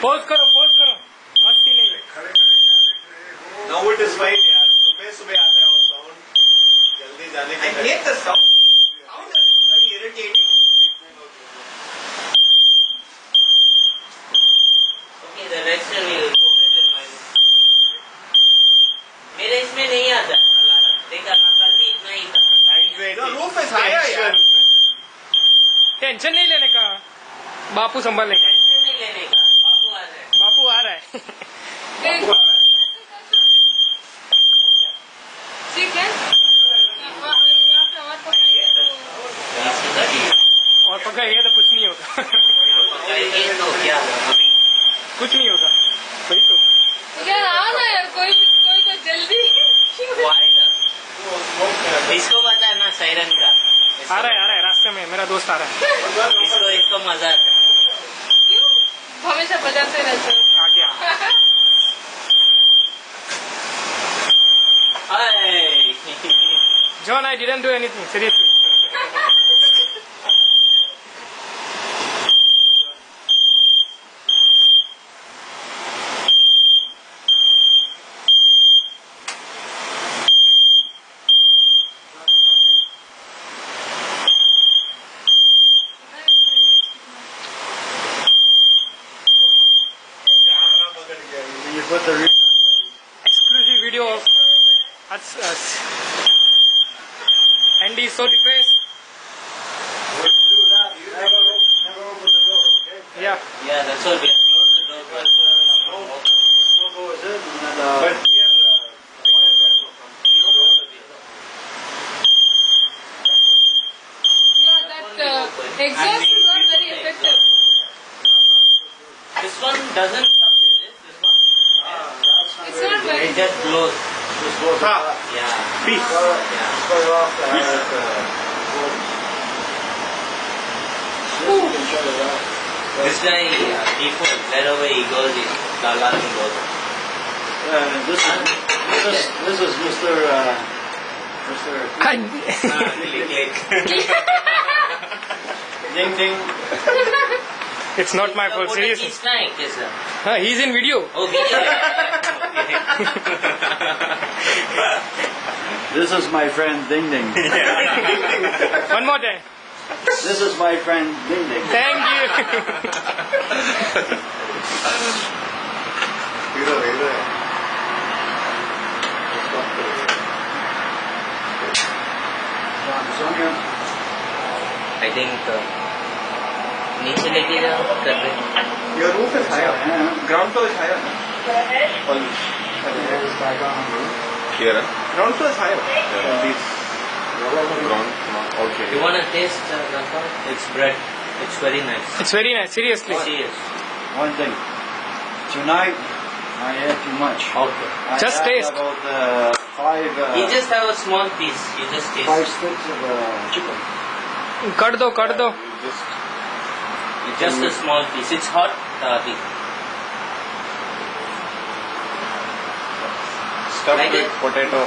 Pose करो मस्ती नहीं है. Now it is fine यार. सुबह आता है वो sound. जल्दी जाने के. I hate the sound. Sound is very irritating. Okay, the next one will open with mine. मेरे इसमें नहीं आता. देखा ना कल भी इतना ही था. The roof is higher यार. टेंशन नहीं लेने का. बापू संभाल लेगा. टेंशन नहीं लेने का. बापू आ रहा है. ठीक है. और पकाएंगे तो कुछ नहीं होगा. पकाएंगे तो क्या अभी कुछ नहीं होगा. वही तो. यार आओ ना यार कोई तो जल्दी. वो आएगा. इसको पता है ना सायरन का. आ रहा है रास्ते में मेरा दोस्त आ रहा है. इसको मजा आता है. हमेशा बजाते रहते हो. आ गया. Hi. John, I didn't do anything, seriously. You put the Exclusive video of us. Andy is so depressed. When you do that, you never open the door, okay? Yeah. Yeah, that's all. We close the door first. Smoke goes in and then but here Yeah, that exhaust is not very effective. This one doesn't suck, is it? This one? It's not very. It just blows. just goes up. Yeah. Peace. Yeah. Go off the This guy, default, wherever he goes, the alarm goes. This is Mr. Click. Ding ding. It's not my fault, seriously. He's in video. Oh, video. This is my friend Ding Ding. One more time. This is my friend Ding Ding. Thank you. Sonia. I think नीचे लेके जाओ कर रहे. Your roof is higher. Ground floor is higher. Here. Ground floor is higher. Ground. Okay. You wanna taste Rafa? It's bread. It's very nice. It's very nice, seriously. Serious. One thing. Tonight, I had too much. Okay. Just I had taste. about five. You just have a small piece. You just taste. 5 sticks of chicken. कर दो. Just a small piece. It's hot. Abhi. Stuffed Like with it? potato.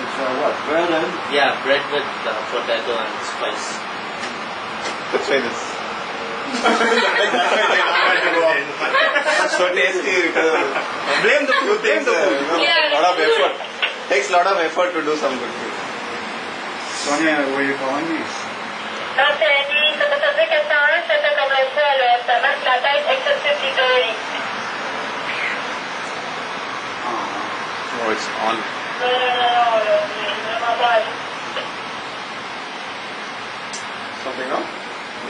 It's what? Bread and? Yeah, bread with potato and spice. Let's try this. So tasty. Blame the food. Blame the food. Yeah, Lot of effort. Takes lot of effort to do some good food. Sonia, were you calling me? Oh, it's on. Something wrong?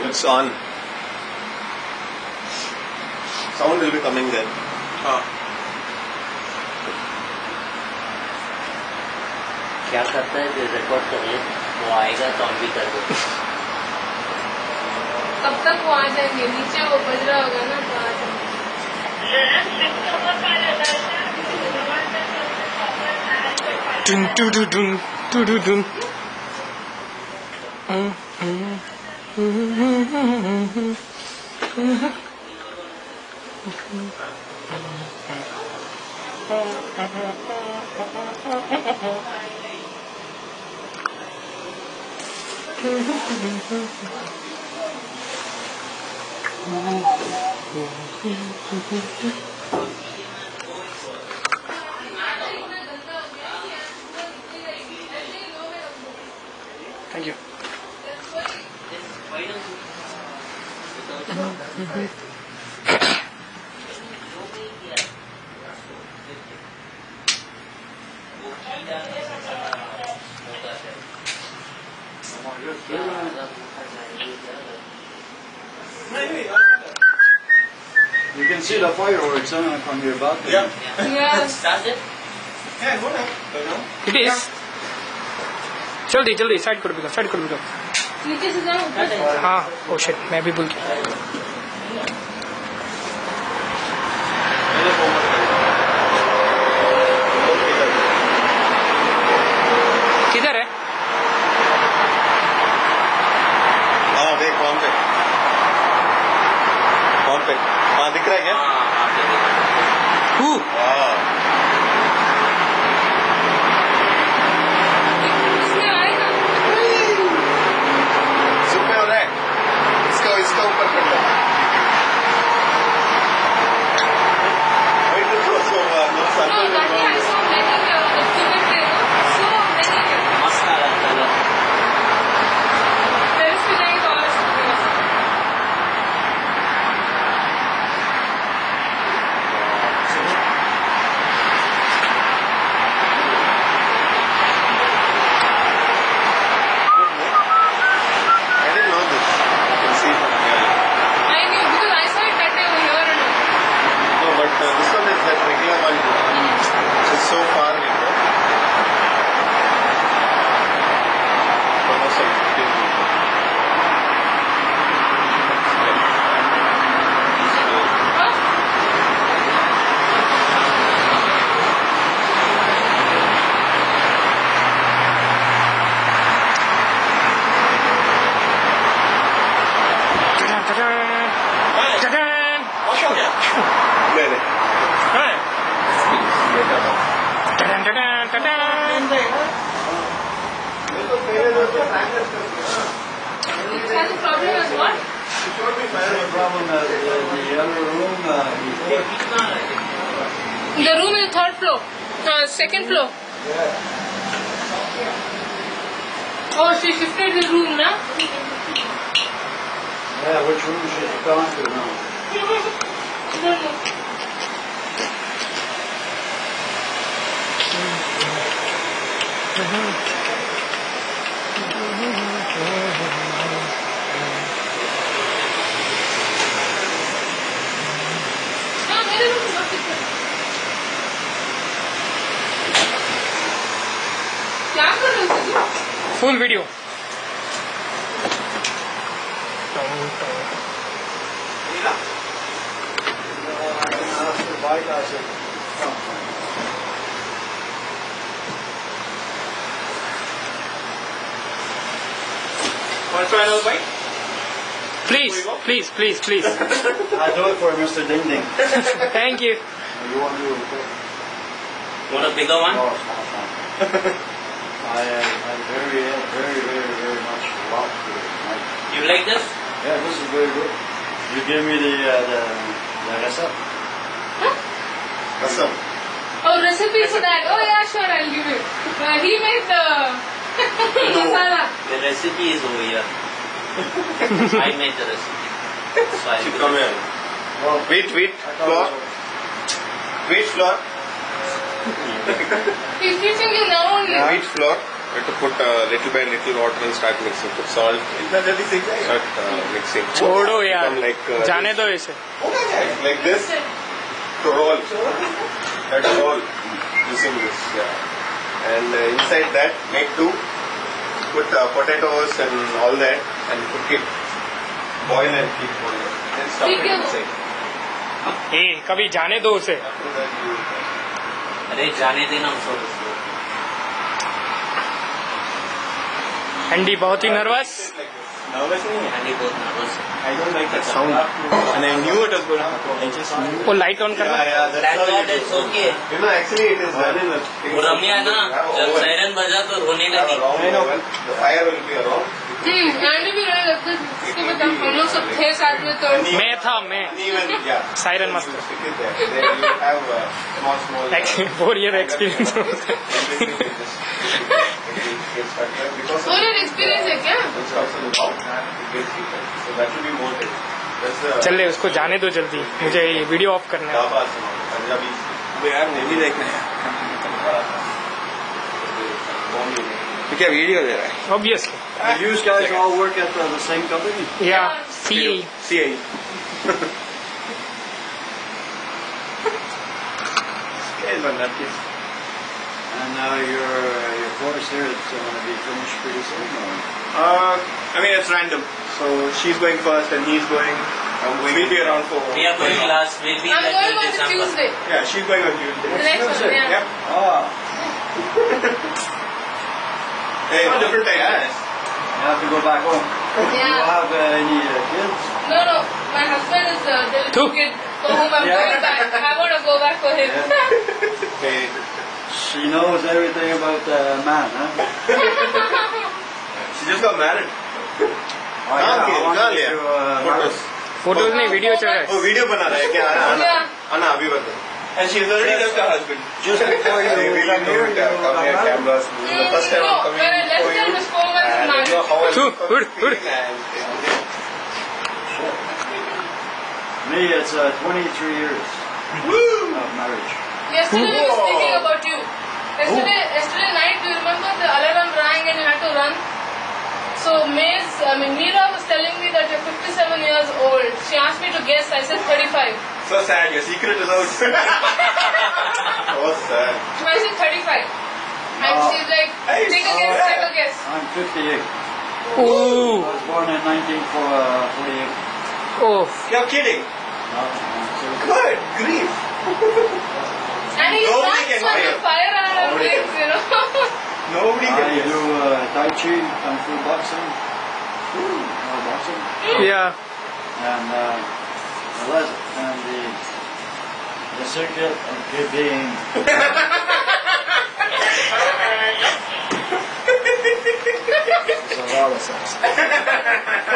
It's on. Sound will be coming then. क्या करता है जो record कर ले वो आएगा तो हम भी कर दो. कब तक वो आ जाएंगे नीचे वो बज रहा होगा ना तो आ जाएंगे. Dun, dun, dun, dun, dun, dun, dun. Thank you. You can see the fireworks from your balcony. Yeah. Yeah. Start it. Yeah, go now. Go now. It is. जल्दी जल्दी साइड करो बिका साइड करो बिका नीचे से जाओ ऊपर से। हाँ ओ शिट मैं भी भूल गया किधर है हाँ देख वहाँ पे हाँ दिख रहा है क्या हु वाह इसमें आएगा। सुबह हो रहा है इसका ऊपर कर लो Wait, no, No, that I saw many here. So many here. मस्त आ रहा है Terrace पे जाएंगे तो और अच्छा लगेगा। I didn't know this. You can see from here. I knew because I saw it that day over here and No, but this one is that regular one, which is so far, you know. Almost like 15 people. Huh? नहीं नहीं It has a problem as what? The problem is the other room The room is the third floor. Second floor. Oh, she shifted the room, na? yeah, which room she's gone to now? I don't know. हाँ, मेरे room में बस इतना। क्या कर रहे हो तुम? Full video Bypass it. Want to try another bite? Please I do it for Mr. Ding Ding. Thank you You want to do it? Want a bigger one? Oh, small. I very much love it. You like this? Yeah, this is very good. You give me the recipe. Awesome. Oh, recipe for that. Oh yeah, sure, I'll give it. He made the masala. The recipe is over here. I made the recipe. So I will- Come here. Well, Wheat I thought flour. it was- Wheat flour. He's teaching you now only. Wheat flour. You have to put little by little water and start mixing. Put salt. Start mixing. छोड़ो यार Become like जाने दो इसे like this to roll. That roll using this. Yeah. And inside that make two. Put potatoes and all that and cook it. Boil and keep boiling. Then stop ठीक it है। inside. ए कभी जाने दो उसे After that you अरे जाने देना उसको उसको। एंडी बहुत ही नर्वस nervous नहीं है. एंडी बहुत नर्वस है। I don't like that sound. And I knew it was going to happen. I just knew. वो लाइट ऑन करना That's Thank how God it is. it's okay. You know, actually it is done in वो रम्या ना जब siren बजा तो रोने लगी। I know. The fire will be around. Andy भी रहे लगते इसके बता हम लोग सब थे साथ में तो मैं था मैं Even, yeah. Siren You Master. stick it there. Then you have small. 4 year experience Because और ये एक्सपीरियंस है क्या it comes in the mouth, it gets heated. So that will be more taste. That's the चल ले उसको जाने दो जल्दी मुझे ये वीडियो ऑफ करना है Dhaba Punjabi. यार मैं भी देखना है तो क्या वीडियो दे रहा है obviously You guys all work at the same company? या सी CAE Scale on that case. And your course here is going to be finished pretty soon. Or? I mean, it's random. So she's going first and he's going. We'll be around for. We are going last. We'll be I'm like going till on the December. Tuesday Yeah, she's going on the Tuesday. next one yeah Yep. Ah, Hey, different time. you have to go back home. Do you yeah have any kids? no my husband is the little kid for whom I'm Yeah. going back I want to go back for him Hey, She knows everything about man, huh? she just got married. Oh, yeah, I कहाँ wanted लिया? to, Photos. Photos नहीं video चल रहा है वो video बना रहा है क्या आना Yeah. आना अभी बता and she's already left her husband Just before you they really come here, don't you come here got married? cameras this is the first time I'm coming when I left for there you was 4 months and I married know how I'm Good, good. feeling and Me, it's 23 years woo of marriage. yesterday I was thinking about you yesterday night do you remember the alarm rang and you had to run so Meera was telling me that you're 57 years old she asked me to guess I said 35 so sad your secret is out so sad so I said 35 and she's like take a guess I'm 58. Oh I was born in 1948. Oh you're kidding good grief and he's Nobody got can such a fire. fire around his Nobody legs you know nobody I can guess do Tai Chi, Kung Fu boxing, boxing, या and the secret of being is a lot of sex.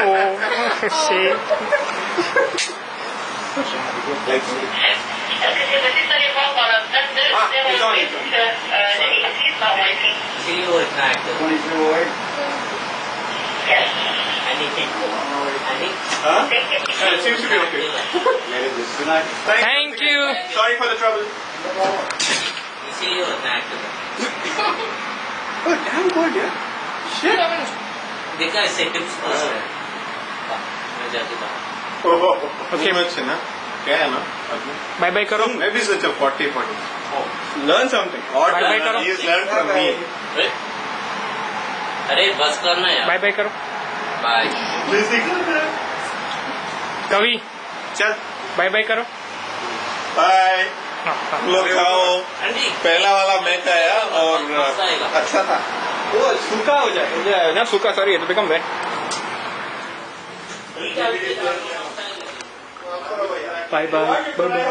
Oh shit See you at night. 2208. Anything? Anything? huh it seems to be okay Good night. Thank you sorry for the trouble We see you at night. oh damn good yeah देखा इससे tips पास है. मैं जाके था. okay much है ना क्या है ना बाय बाय करो maybe such a 40 learn something Bye-bye करो. he has learned from me अरे बस करना यार. बाय बाय करो Bye. कवि चल बाय बाय करो बाय हाँ, हाँ। लोग खाओ Andy. पहला वाला मैं खाया और मस्त आएगा. अच्छा था वो सूखा हो जाएगा ना सूखा sorry to become wait bye bye bye bye